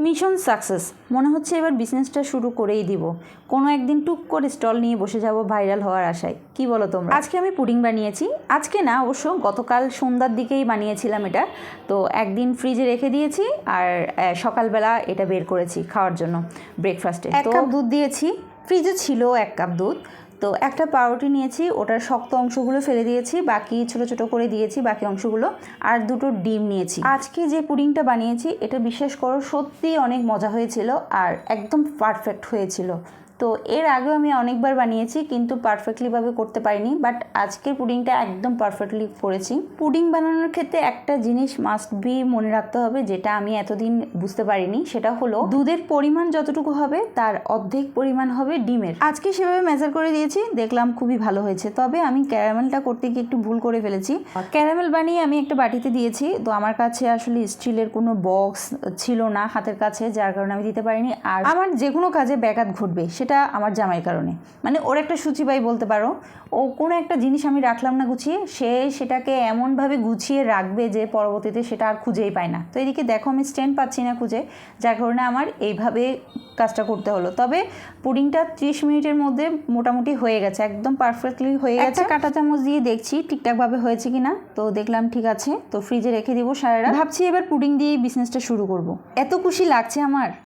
Mission success মনে হচ্ছে এবার বিজনেসটা শুরু করেই দিব। কোনো একদিন টুক করে স্টল নিয়ে বসে যাব ভাইরাল হওয়ার আশায়। কি বলো তোমরা? আজকে আমি পুডিং বানিয়েছি। আজকে না, অবশ্য গতকাল সন্ধ্যার দিকেই বানিয়েছিলাম এটা। তো একদিন ফ্রিজে রেখে দিয়েছি আর সকালবেলা এটা বের করেছি খাওয়ার জন্য ব্রেকফাস্টে। 1 কাপ দুধ দিয়েছি, ফ্রিজে ছিল 1 কাপ দুধ। তো একটা পাউরুটি নিয়েছি, ওটার শক্ত অংশগুলো ফেলে দিয়েছি, বাকি ছোট ছোট করে দিয়েছি বাকি অংশগুলো, আর 2টো ডিম নিয়েছি। আজকে যে পুডিংটা বানিয়েছি এটা বিশ্বাস করো সত্যি অনেক মজা হয়েছিল আর একদম পারফেক্ট হয়েছিল। তো এর আগেও আমি অনেকবার বানিয়েছি কিন্তু পারফেক্টলিভাবে করতে পারিনি, বাট আজকের পুডিংটা একদম পারফেক্টলি করেছি। পুডিং বানানোর ক্ষেত্রে একটা জিনিস মাস্ট বি মনে রাখতে হবে, যেটা আমি এতদিন বুঝতে পারিনি, সেটা হলো দুধের পরিমাণ যতটুকু হবে তার অর্ধেক পরিমাণ হবে ডিমের। আজকে সেভাবে মেজার করে দিয়েছি, দেখলাম খুবই ভালো হয়েছে। তবে আমি ক্যারামেলটা করতে গিয়ে একটু ভুল করে ফেলেছি। ক্যারামেল বানিয়ে আমি একটা বাটিতে দিয়েছি, তো আমার কাছে আসলে স্টিলের কোনো বক্স ছিল না হাতের কাছে, যার কারণে আমি দিতে পারিনি। আর আমার যে কোনো কাজে ব্যাঘাত ঘটবে সেটা আমার জামাইয়ের কারণে, মানে ওর একটা সূচিবাই বলতে পারো। ও কোনো একটা জিনিস আমি রাখলাম না গুছিয়ে, সে সেটাকে এমনভাবে গুছিয়ে রাখবে যে পরবর্তীতে সেটা আর খুঁজেই পায় না। তো এদিকে দেখো আমি স্ট্যান্ড পাচ্ছি না খুঁজে, যার কারণে আমার এইভাবে কাজটা করতে হলো। তবে পুডিংটা 30 মিনিটের মধ্যে মোটামুটি হয়ে গেছে, একদম পারফেক্টলি হয়ে গেছে। কাঁটা চামচ দিয়ে দেখছি ঠিকঠাকভাবে হয়েছে কিনা, তো দেখলাম ঠিক আছে। তো ফ্রিজে রেখে দিব সারা রাত। ভাবছি এবার পুডিং দিয়েই বিজনেসটা শুরু করব। এত খুশি লাগছে আমার।